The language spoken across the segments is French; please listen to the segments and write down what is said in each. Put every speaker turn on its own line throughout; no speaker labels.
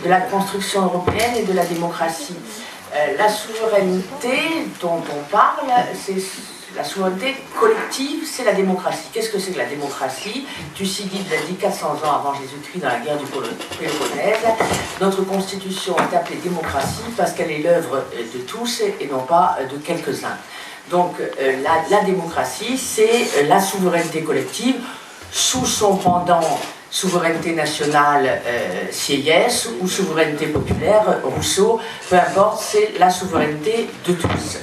de la construction européenne et de la démocratie. La souveraineté dont on parle, c'est la souveraineté collective, c'est la démocratie. Qu'est-ce que c'est que la démocratie? Thucydide l'a dit 400 ans avant Jésus-Christ dans la guerre du Péloponnèse. Notre constitution est appelée démocratie parce qu'elle est l'œuvre de tous et non pas de quelques-uns. Donc la démocratie, c'est la souveraineté collective sous son pendant souveraineté nationale, Sieyès, ou souveraineté populaire, Rousseau, peu importe, c'est la souveraineté de tous.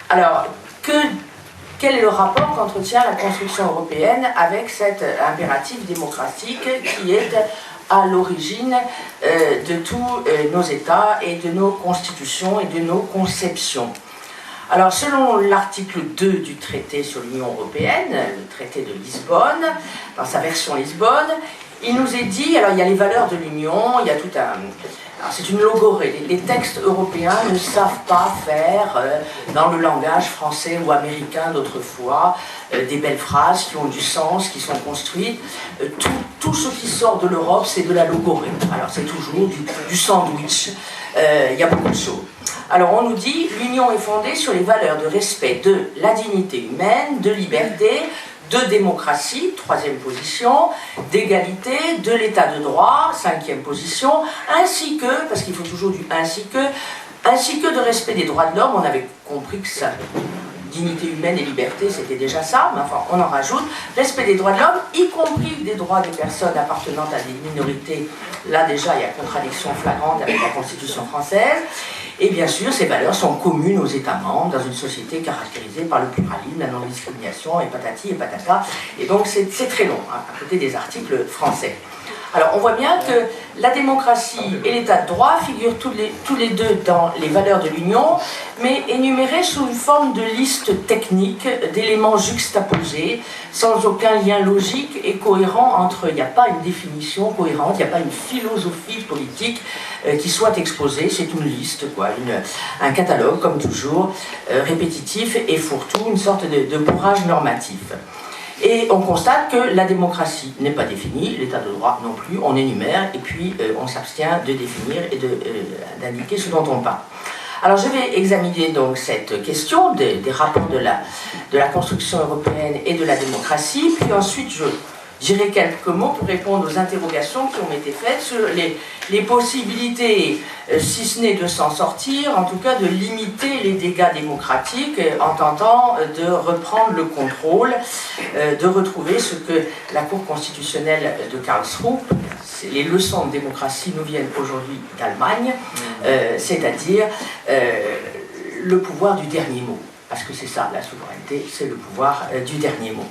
Alors, quel est le rapport qu'entretient la construction européenne avec cet impératif démocratique qui est à l'origine de tous nos États et de nos constitutions et de nos conceptions? Alors, selon l'article 2 du traité sur l'Union européenne, le traité de Lisbonne, dans sa version Lisbonne, il nous est dit, alors il y a les valeurs de l'Union, il y a tout un... Alors c'est une logorée, les textes européens ne savent pas faire, dans le langage français ou américain d'autrefois, des belles phrases qui ont du sens, qui sont construites. Tout ce qui sort de l'Europe, c'est de la logorée. Alors c'est toujours du sandwich, il y a beaucoup de choses. Alors on nous dit, l'Union est fondée sur les valeurs de respect de la dignité humaine, de liberté, de démocratie, troisième position, d'égalité, de l'état de droit, cinquième position, ainsi que, parce qu'il faut toujours du ainsi que de respect des droits de l'homme. On avait compris que ça, dignité humaine et liberté, c'était déjà ça, mais enfin on en rajoute, respect des droits de l'homme, y compris des droits des personnes appartenant à des minorités. Là déjà il y a contradiction flagrante avec la Constitution française. Et bien sûr, ces valeurs sont communes aux États membres dans une société caractérisée par le pluralisme, la non-discrimination, et patati et patata. Et donc c'est très long, hein, à côté des articles français. Alors on voit bien que la démocratie et l'état de droit figurent tous les deux dans les valeurs de l'Union, mais énumérés sous une forme de liste technique d'éléments juxtaposés, sans aucun lien logique et cohérent entre eux. Il n'y a pas une définition cohérente, il n'y a pas une philosophie politique qui soit exposée, c'est une liste, quoi, un catalogue, comme toujours, répétitif et fourre-tout, une sorte de bourrage normatif. Et on constate que la démocratie n'est pas définie, l'état de droit non plus, on énumère et puis on s'abstient de définir et d'indiquer ce dont on parle. Alors je vais examiner donc cette question des rapports de la construction européenne et de la démocratie, puis ensuite je dirai quelques mots pour répondre aux interrogations qui ont été faites sur les possibilités, si ce n'est de s'en sortir, en tout cas de limiter les dégâts démocratiques en tentant de reprendre le contrôle, de retrouver ce que la Cour constitutionnelle de Karlsruhe, les leçons de démocratie nous viennent aujourd'hui d'Allemagne, c'est-à-dire le pouvoir du dernier mot. Parce que c'est ça, la souveraineté, c'est le pouvoir du dernier mot.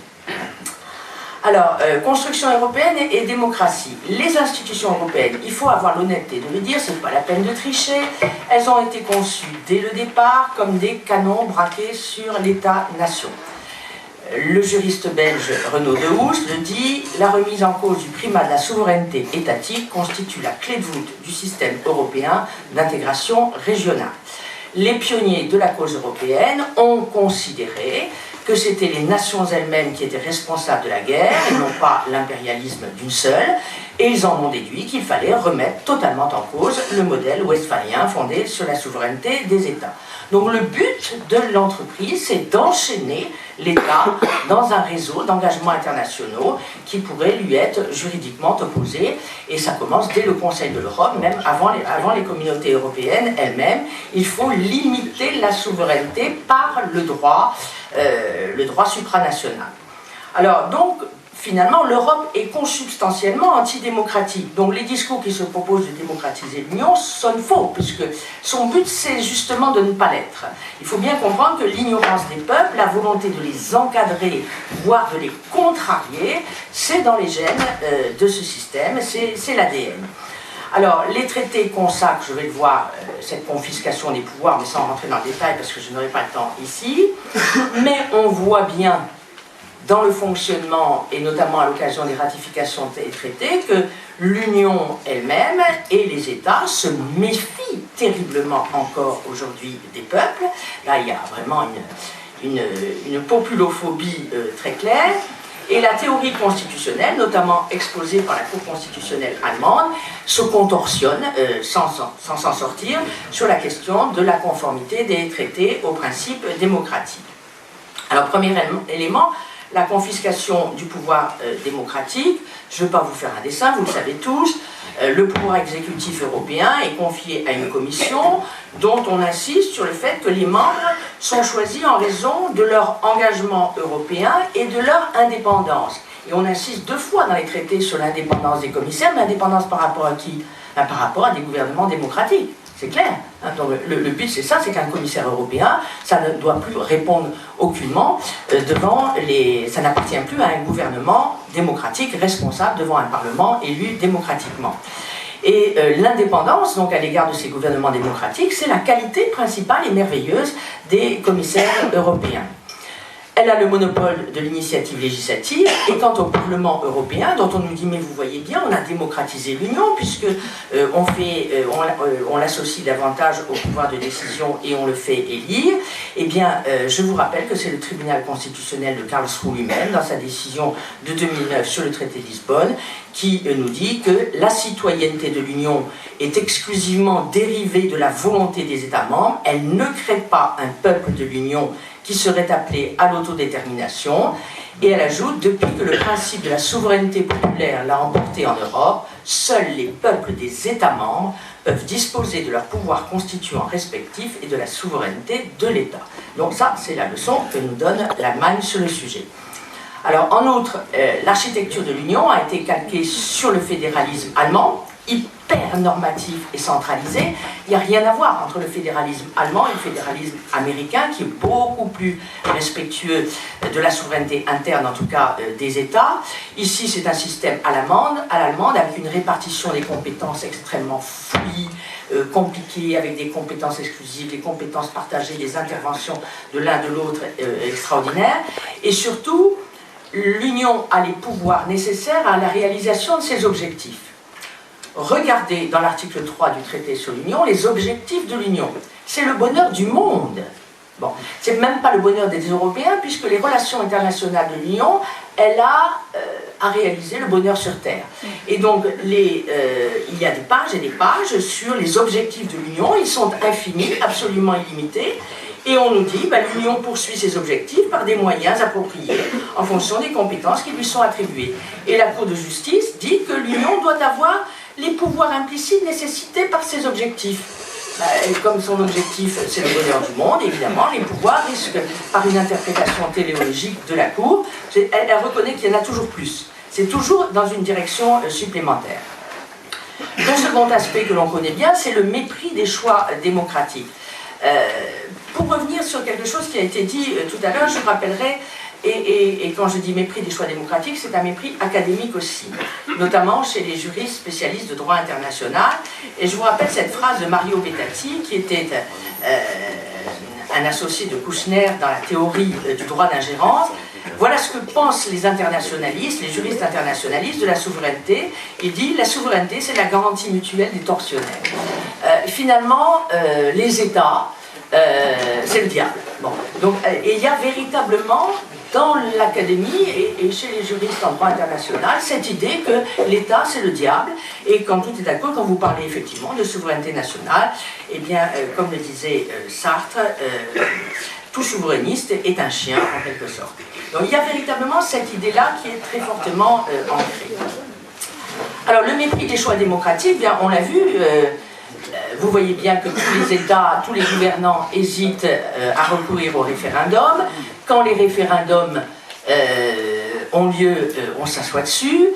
Alors, construction européenne et démocratie. Les institutions européennes, il faut avoir l'honnêteté de le dire, c'est pas la peine de tricher, elles ont été conçues dès le départ comme des canons braqués sur l'État-nation. Le juriste belge Renaud Dehoust le dit, la remise en cause du primat de la souveraineté étatique constitue la clé de voûte du système européen d'intégration régionale. Les pionniers de la cause européenne ont considéré que c'était les nations elles-mêmes qui étaient responsables de la guerre et non pas l'impérialisme d'une seule, et ils en ont déduit qu'il fallait remettre totalement en cause le modèle westphalien fondé sur la souveraineté des États. Donc le but de l'entreprise, c'est d'enchaîner l'État dans un réseau d'engagements internationaux qui pourraient lui être juridiquement opposés, et ça commence dès le Conseil de l'Europe, même avant les communautés européennes elles-mêmes. Il faut limiter la souveraineté par le droit supranational. Alors donc, finalement, l'Europe est consubstantiellement antidémocratique. Donc les discours qui se proposent de démocratiser l'Union sonnent faux, puisque son but, c'est justement de ne pas l'être. Il faut bien comprendre que l'ignorance des peuples, la volonté de les encadrer, voire de les contrarier, c'est dans les gènes de ce système, c'est l'ADN. Alors, les traités consacrent, je vais le voir, cette confiscation des pouvoirs, mais sans rentrer dans le détail parce que je n'aurai pas le temps ici, mais on voit bien dans le fonctionnement, et notamment à l'occasion des ratifications des traités, que l'Union elle-même et les États se méfient terriblement encore aujourd'hui des peuples. Là, il y a vraiment une populophobie très claire. Et la théorie constitutionnelle, notamment exposée par la Cour constitutionnelle allemande, se contorsionne sans s'en sortir sur la question de la conformité des traités aux principes démocratiques. Alors, premier élément, la confiscation du pouvoir démocratique. Je ne vais pas vous faire un dessin, vous le savez tous. Le pouvoir exécutif européen est confié à une commission dont on insiste sur le fait que les membres sont choisis en raison de leur engagement européen et de leur indépendance. Et on insiste 2 fois dans les traités sur l'indépendance des commissaires, mais indépendance par rapport à qui? Par rapport à des gouvernements démocratiques. C'est clair. Donc, le but, c'est ça, c'est qu'un commissaire européen, ça ne doit plus répondre aucunement devant les... Ça n'appartient plus à un gouvernement démocratique responsable devant un parlement élu démocratiquement. Et l'indépendance, donc à l'égard de ces gouvernements démocratiques, c'est la qualité principale et merveilleuse des commissaires européens. Elle a le monopole de l'initiative législative, et quant au Parlement européen, dont on nous dit, mais vous voyez bien, on a démocratisé l'Union, puisque on l'associe davantage au pouvoir de décision et on le fait élire, eh bien, je vous rappelle que c'est le tribunal constitutionnel de Karlsruhe lui-même, dans sa décision de 2009 sur le traité de Lisbonne, qui nous dit que la citoyenneté de l'Union est exclusivement dérivée de la volonté des États membres, elle ne crée pas un peuple de l'Union qui serait appelé à l'autodétermination, et elle ajoute, depuis que le principe de la souveraineté populaire l'a emporté en Europe, seuls les peuples des États membres peuvent disposer de leurs pouvoirs constituants respectifs et de la souveraineté de l'État. Donc ça, c'est la leçon que nous donne l'Allemagne sur le sujet. Alors, en outre, l'architecture de l'Union a été calquée sur le fédéralisme allemand, hyper normatif et centralisé. Il n'y a rien à voir entre le fédéralisme allemand et le fédéralisme américain, qui est beaucoup plus respectueux de la souveraineté interne, en tout cas des États. Ici, c'est un système à l'allemande, avec une répartition des compétences extrêmement fouillie, compliquée, avec des compétences exclusives, des compétences partagées, des interventions de l'un de l'autre extraordinaires. Et surtout, l'Union a les pouvoirs nécessaires à la réalisation de ses objectifs. Regardez dans l'article 3 du traité sur l'Union les objectifs de l'Union. C'est le bonheur du monde. Bon, c'est même pas le bonheur des Européens, puisque les relations internationales de l'Union, elle a à réaliser le bonheur sur Terre. Et donc, il y a des pages et des pages sur les objectifs de l'Union. Ils sont infinis, absolument illimités. Et on nous dit, l'Union poursuit ses objectifs par des moyens appropriés en fonction des compétences qui lui sont attribuées. Et la Cour de justice dit que l'Union doit avoir les pouvoirs implicites nécessités par ses objectifs. Et comme son objectif, c'est le bonheur du monde, évidemment, les pouvoirs risquent, par une interprétation téléologique de la Cour, elle reconnaît qu'il y en a toujours plus. C'est toujours dans une direction supplémentaire. Le second aspect que l'on connaît bien, c'est le mépris des choix démocratiques. Pour revenir sur quelque chose qui a été dit tout à l'heure, je rappellerai, et quand je dis mépris des choix démocratiques, c'est un mépris académique aussi, notamment chez les juristes spécialistes de droit international. Et je vous rappelle cette phrase de Mario Bettazzi, qui était un associé de Kouchner dans la théorie du droit d'ingérence. Voilà ce que pensent les internationalistes, les juristes internationalistes de la souveraineté. Il dit « la souveraineté, c'est la garantie mutuelle des tortionnaires ». Finalement, les États, c'est le diable. Bon. Donc, et il y a véritablement dans l'académie et chez les juristes en droit international cette idée que l'État c'est le diable, et quand tout est d'accord, quand vous parlez effectivement de souveraineté nationale, eh bien comme le disait Sartre, tout souverainiste est un chien en quelque sorte. Donc il y a véritablement cette idée-là qui est très fortement ancrée. Alors le mépris des choix démocratiques, bien, on l'a vu, vous voyez bien que tous les États, tous les gouvernants hésitent à recourir au référendum. Quand les référendums ont lieu, on s'assoit dessus.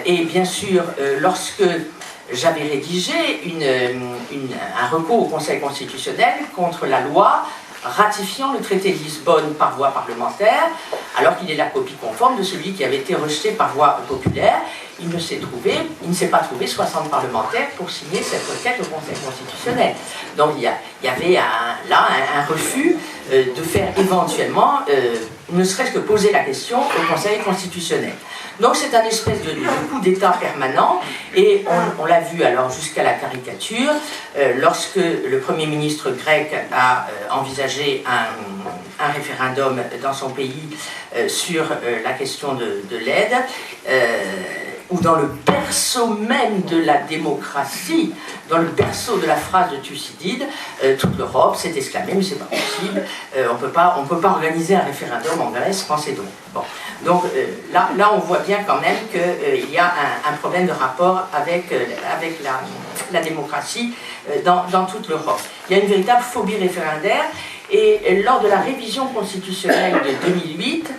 Et bien sûr, lorsque j'avais rédigé un recours au Conseil constitutionnel contre la loi ratifiant le traité de Lisbonne par voie parlementaire, alors qu'il est la copie conforme de celui qui avait été rejeté par voie populaire, il ne s'est pas trouvé 60 parlementaires pour signer cette requête au Conseil constitutionnel. Donc il y avait là un refus de faire éventuellement ne serait-ce que poser la question au Conseil constitutionnel. Donc c'est un espèce de coup d'État permanent, et on l'a vu alors jusqu'à la caricature, lorsque le Premier ministre grec a envisagé un référendum dans son pays sur la question de l'aide, ou dans le berceau même de la démocratie, dans le berceau de la phrase de Thucydide, toute l'Europe s'est exclamée, mais c'est pas possible, on peut pas organiser un référendum en Grèce, pensez donc. Bon. Donc là, on voit bien quand même qu'il y a un problème de rapport avec la démocratie dans toute l'Europe. Il y a une véritable phobie référendaire, et lors de la révision constitutionnelle de 2008,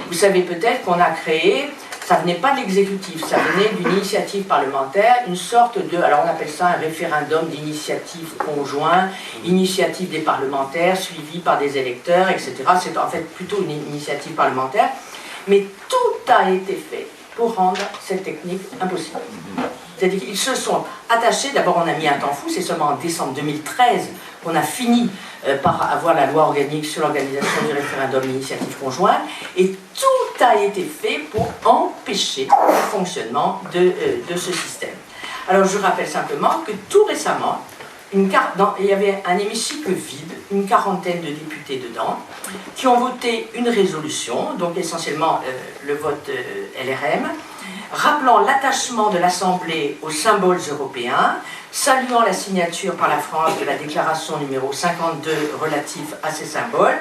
vous savez peut-être qu'on a créé, ça venait pas de l'exécutif, ça venait d'une initiative parlementaire, une sorte de, alors on appelle ça un référendum d'initiative conjoint, initiative des parlementaires suivie par des électeurs, etc. C'est en fait plutôt une initiative parlementaire, mais tout a été fait pour rendre cette technique impossible. C'est-à-dire qu'ils se sont attachés, d'abord on a mis un temps fou, c'est seulement en décembre 2013 qu'on a fini par avoir la loi organique sur l'organisation du référendum d'initiative conjointe, et tout a été fait pour empêcher le fonctionnement de ce système. Alors je rappelle simplement que tout récemment, il y avait un hémicycle vide, une quarantaine de députés dedans, qui ont voté une résolution, donc essentiellement le vote LRM, rappelant l'attachement de l'Assemblée aux symboles européens, saluant la signature par la France de la déclaration numéro 52 relative à ces symboles.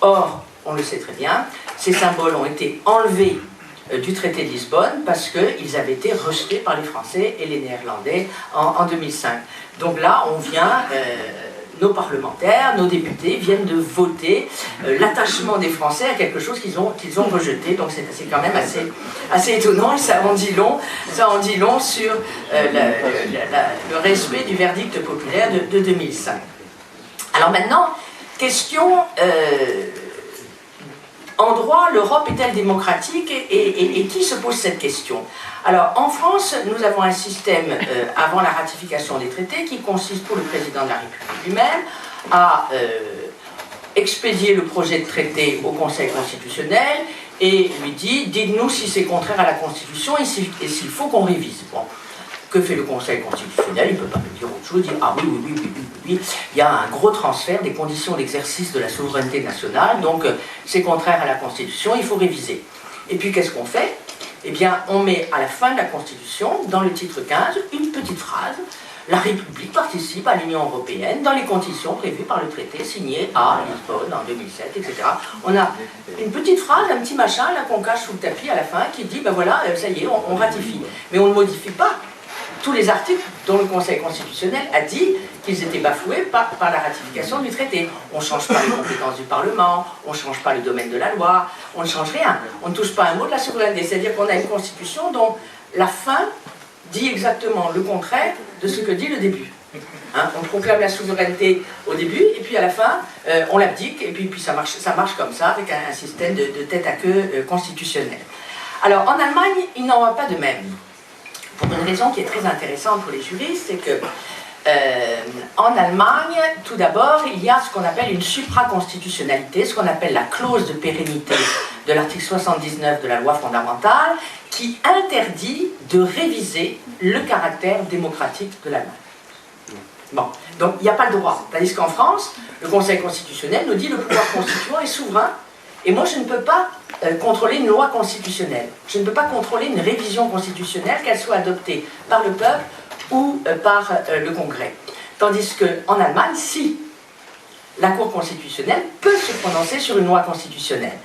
Or, on le sait très bien, ces symboles ont été enlevés du traité de Lisbonne parce qu'ils avaient été rejetés par les Français et les Néerlandais en 2005. Donc là, on vient, nos parlementaires, nos députés viennent de voter l'attachement des Français à quelque chose qu'ils ont rejeté. Donc c'est quand même assez étonnant, et ça en dit long sur le respect du verdict populaire de 2005. Alors maintenant, question... en droit, l'Europe est-elle démocratique, et qui se pose cette question? Alors, en France, nous avons un système, avant la ratification des traités, qui consiste pour le président de la République lui-même à expédier le projet de traité au Conseil constitutionnel et lui dit « dites-nous si c'est contraire à la Constitution et s'il faut qu'on révise ». Bon. Que fait le Conseil constitutionnel? Il ne peut pas me dire autre chose, dire « ah oui, il y a un gros transfert des conditions d'exercice de la souveraineté nationale, donc c'est contraire à la Constitution, il faut réviser ». Et puis qu'est-ce qu'on fait? Eh bien, on met à la fin de la Constitution, dans le titre 15, une petite phrase « La République participe à l'Union européenne dans les conditions prévues par le traité signé à Lisbonne en 2007, etc. » On a une petite phrase, un petit machin, là qu'on cache sous le tapis à la fin, qui dit « ben voilà, ça y est, on ratifie ». Mais on ne modifie pas tous les articles dont le Conseil constitutionnel a dit qu'ils étaient bafoués par la ratification du traité. On ne change pas les compétences du Parlement, on ne change pas le domaine de la loi, on ne change rien. On ne touche pas un mot de la souveraineté. C'est-à-dire qu'on a une constitution dont la fin dit exactement le contraire de ce que dit le début. Hein, on proclame la souveraineté au début, et puis à la fin, on l'abdique, et puis ça marche comme ça, avec un système de tête à queue constitutionnel. Alors, en Allemagne, il n'en va pas de même. Pour une raison qui est très intéressante pour les juristes, c'est que en Allemagne, tout d'abord, il y a ce qu'on appelle une supraconstitutionnalité, ce qu'on appelle la clause de pérennité de l'article 79 de la loi fondamentale, qui interdit de réviser le caractère démocratique de l'Allemagne. Bon, donc il n'y a pas le droit. Tandis qu'en France, le Conseil constitutionnel nous dit que le pouvoir constituant est souverain, et moi je ne peux pas contrôler une loi constitutionnelle. Je ne peux pas contrôler une révision constitutionnelle, qu'elle soit adoptée par le peuple ou par le Congrès. Tandis qu'en Allemagne, si la Cour constitutionnelle peut se prononcer sur une loi constitutionnelle.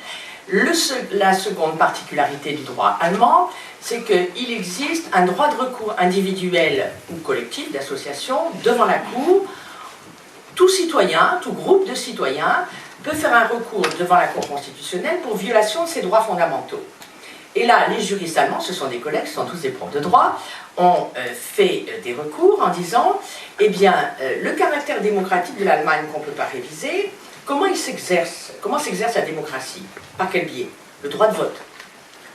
La seconde particularité du droit allemand, c'est qu'il existe un droit de recours individuel ou collectif d'association devant la Cour. Tout citoyen, tout groupe de citoyens peut faire un recours devant la Cour constitutionnelle pour violation de ses droits fondamentaux. Et là, les juristes allemands, ce sont des collègues, ce sont tous des profs de droit, ont fait des recours en disant, eh bien, le caractère démocratique de l'Allemagne qu'on ne peut pas réviser, comment s'exerce la démocratie? Par quel biais? Le droit de vote.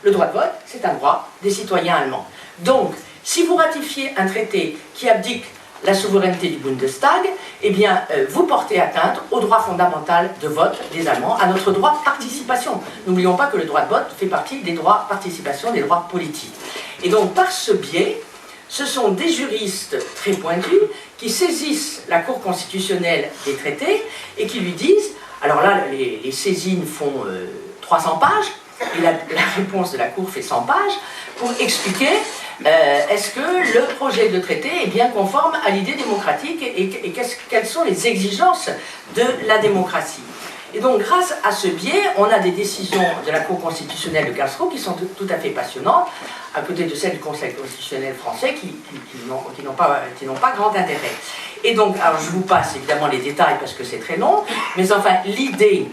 Le droit de vote, c'est un droit des citoyens allemands. Donc, si vous ratifiez un traité qui abdique la souveraineté du Bundestag, eh bien, vous portez atteinte au droit fondamental de vote des Allemands, à notre droit de participation. N'oublions pas que le droit de vote fait partie des droits de participation, des droits politiques. Et donc, par ce biais, ce sont des juristes très pointus qui saisissent la Cour constitutionnelle des traités et qui lui disent, alors là, les saisines font 300 pages, et la réponse de la Cour fait 100 pages, pour expliquer est-ce que le projet de traité est bien conforme à l'idée démocratique et quelles sont les exigences de la démocratie. Et donc, grâce à ce biais, on a des décisions de la Cour constitutionnelle de Karlsruhe qui sont tout à fait passionnantes, à côté de celles du Conseil constitutionnel français qui n'ont pas grand intérêt. Et donc, alors je vous passe évidemment les détails parce que c'est très long, mais enfin, l'idée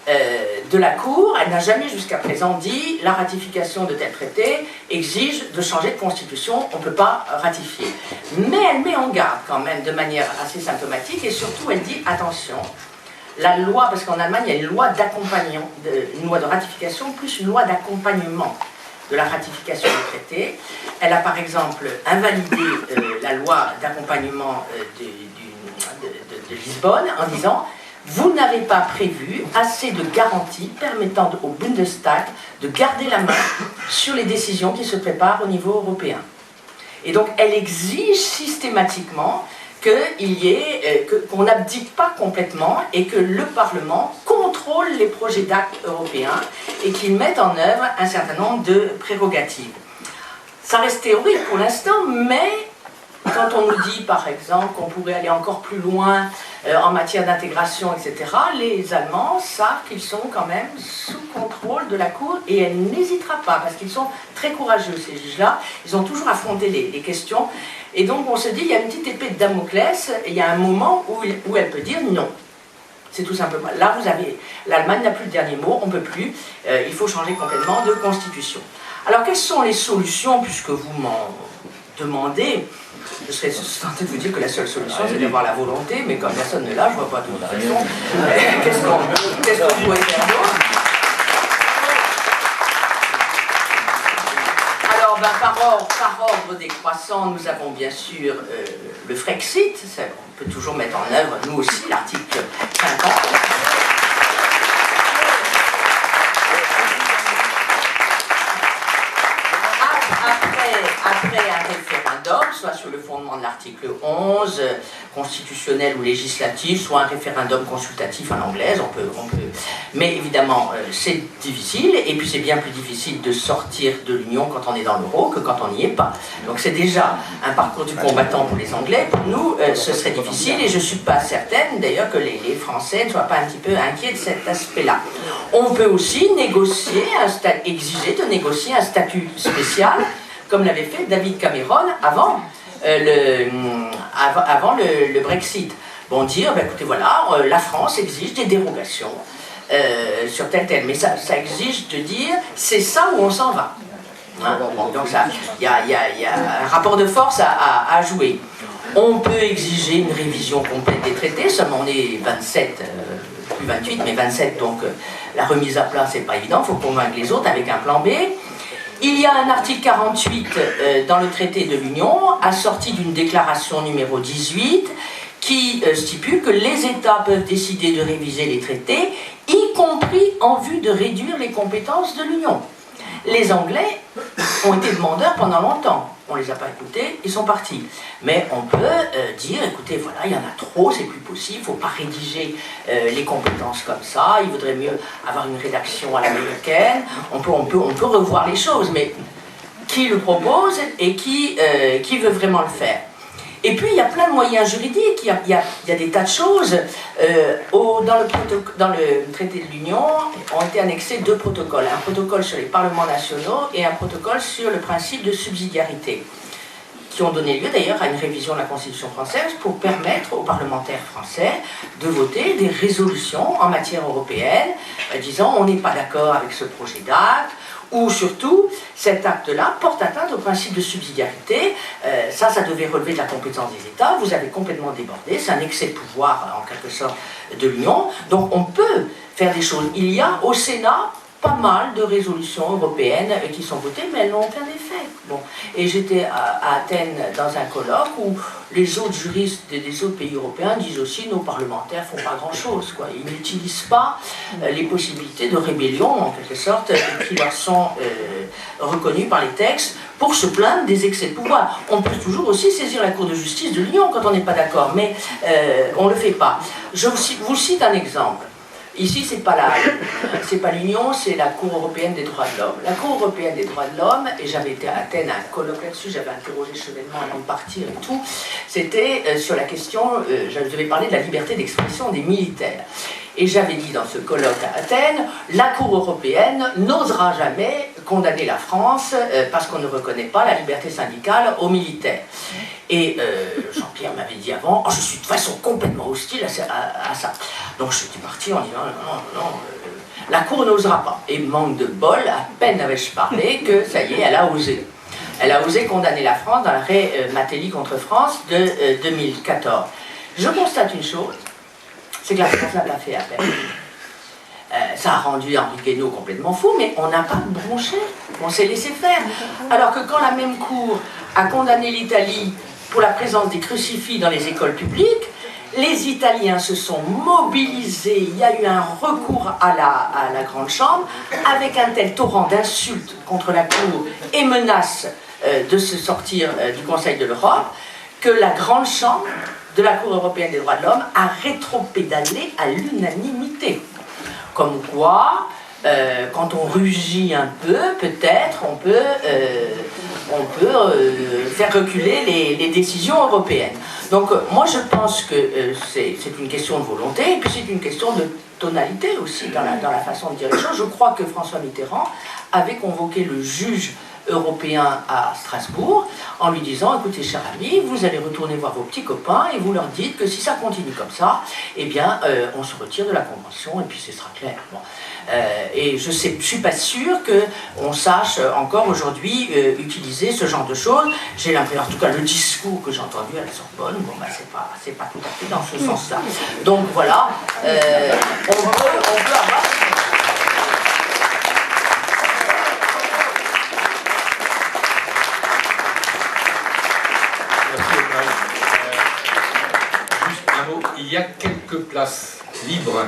de la Cour, elle n'a jamais jusqu'à présent dit la ratification de tel traité exige de changer de constitution, on ne peut pas ratifier. Mais elle met en garde quand même de manière assez symptomatique et surtout elle dit attention, la loi, parce qu'en Allemagne il y a une loi d'accompagnement, une loi de ratification plus une loi d'accompagnement de la ratification du traité. Elle a par exemple invalidé la loi d'accompagnement de Lisbonne en disant vous n'avez pas prévu assez de garanties permettant au Bundestag de garder la main sur les décisions qui se préparent au niveau européen. Et donc elle exige systématiquement qu'on n'abdique pas complètement et que le Parlement contrôle les projets d'actes européens et qu'il mette en œuvre un certain nombre de prérogatives. Ça reste théorique pour l'instant, mais quand on nous dit par exemple qu'on pourrait aller encore plus loin en matière d'intégration, etc., les Allemands savent qu'ils sont quand même sous contrôle de la Cour et elle n'hésitera pas parce qu'ils sont très courageux ces juges-là, ils ont toujours affronté les questions et donc on se dit il y a une petite épée de Damoclès et il y a un moment où elle peut dire non. C'est tout simplement, là vous avez, l'Allemagne n'a plus le dernier mot, on ne peut plus, il faut changer complètement de constitution. Alors quelles sont les solutions puisque vous m'en demandez? Je serais tenté de vous dire que la seule solution c'est d'avoir la volonté, mais comme personne n'est là, je ne vois pas de toute façon. Qu'est-ce qu'on pourrait faire d'autre? Alors, par ordre décroissant, nous avons bien sûr le Frexit, on peut toujours mettre en œuvre, nous aussi, l'article 50. Après un référendum, soit sur le fondement de l'article 11, constitutionnel ou législatif, soit un référendum consultatif à l'anglaise, on peut. Mais évidemment, c'est difficile, et puis c'est bien plus difficile de sortir de l'Union quand on est dans l'euro que quand on n'y est pas. Donc c'est déjà un parcours du combattant pour les Anglais. Pour nous, ce serait difficile, et je ne suis pas certaine d'ailleurs que les Français ne soient pas un petit peu inquiets de cet aspect-là. On peut aussi négocier, exiger de négocier un statut spécial, comme l'avait fait David Cameron avant le Brexit. Bon, dire, ben, écoutez, voilà, la France exige des dérogations sur tel, mais ça exige de dire, c'est ça où on s'en va. Hein? Donc il y a un rapport de force à jouer. On peut exiger une révision complète des traités, seulement on est 27, plus 28, mais 27, donc la remise à plat, c'est pas évident, il faut convaincre les autres avec un plan B. Il y a un article 48 dans le traité de l'Union, assorti d'une déclaration numéro 18, qui stipule que les États peuvent décider de réviser les traités, y compris en vue de réduire les compétences de l'Union. Les Anglais ont été demandeurs pendant longtemps. On ne les a pas écoutés, ils sont partis. Mais on peut dire, écoutez, voilà, il y en a trop, c'est plus possible, il ne faut pas rédiger les compétences comme ça, il vaudrait mieux avoir une rédaction à l'américaine, on peut revoir les choses, mais qui le propose et qui veut vraiment le faire? Et puis, il y a plein de moyens juridiques, il y a des tas de choses. Dans le traité de l'Union ont été annexés deux protocoles. Un protocole sur les parlements nationaux et un protocole sur le principe de subsidiarité, qui ont donné lieu d'ailleurs à une révision de la Constitution française pour permettre aux parlementaires français de voter des résolutions en matière européenne, disant on n'est pas d'accord avec ce projet d'acte, ou surtout, cet acte-là porte atteinte au principe de subsidiarité. Ça devait relever de la compétence des États. Vous avez complètement débordé. C'est un excès de pouvoir, en quelque sorte, de l'Union. Donc, on peut faire des choses. Il y a, au Sénat, pas mal de résolutions européennes qui sont votées, mais elles n'ont aucun effet. Bon. Et j'étais à Athènes dans un colloque où les autres juristes des autres pays européens disent aussi nos parlementaires font pas grand-chose, quoi. Ils n'utilisent pas les possibilités de rébellion, en quelque sorte, qui leur sont reconnues par les textes pour se plaindre des excès de pouvoir. On peut toujours aussi saisir la Cour de justice de l'Union quand on n'est pas d'accord, mais on ne le fait pas. Je vous cite un exemple. Ici, c'est pas l'Union, c'est la Cour européenne des droits de l'homme. La Cour européenne des droits de l'homme, et j'avais été à Athènes à un colloque là-dessus, j'avais interrogé chevènement avant de partir et tout, c'était sur la question, je devais parler de la liberté d'expression des militaires. Et j'avais dit dans ce colloque à Athènes, la Cour européenne n'osera jamais condamner la France parce qu'on ne reconnaît pas la liberté syndicale aux militaires. Et Jean-Pierre m'avait dit avant, oh, je suis de façon complètement hostile à ça. Donc je suis parti en disant, non, la Cour n'osera pas. Et manque de bol, à peine n'avais-je parlé que ça y est, elle a osé. Elle a osé condamner la France dans l'arrêt Matteli contre France de 2014. Je constate une chose, c'est que la France n'a pas fait appel. Ça a rendu Henri Guénaud complètement fou, mais on n'a pas bronché, on s'est laissé faire. Alors que quand la même Cour a condamné l'Italie pour la présence des crucifix dans les écoles publiques, les Italiens se sont mobilisés, il y a eu un recours à la Grande Chambre, avec un tel torrent d'insultes contre la Cour et menaces de se sortir du Conseil de l'Europe, que la Grande Chambre de la Cour européenne des droits de l'homme a rétropédalé à l'unanimité. Comme quoi, quand on rugit un peu, peut-être on peut faire reculer les décisions européennes. Donc moi je pense que c'est une question de volonté, et puis c'est une question de tonalité aussi dans la façon de dire les choses. Je crois que François Mitterrand avait convoqué le juge européen à Strasbourg en lui disant, écoutez cher ami, vous allez retourner voir vos petits copains et vous leur dites que si ça continue comme ça, eh bien on se retire de la convention et puis ce sera clair. Bon. Et je ne suis pas sûre qu'on sache encore aujourd'hui utiliser ce genre de choses. J'ai l'impression, en tout cas le discours que j'ai entendu à la Sorbonne, bon bah c'est pas tout à fait dans ce sens-là. Donc voilà, on peut avoir...
Il y a quelques places libres,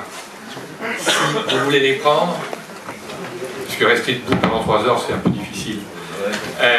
si vous voulez les prendre, puisque rester debout pendant 3 heures, c'est un peu difficile.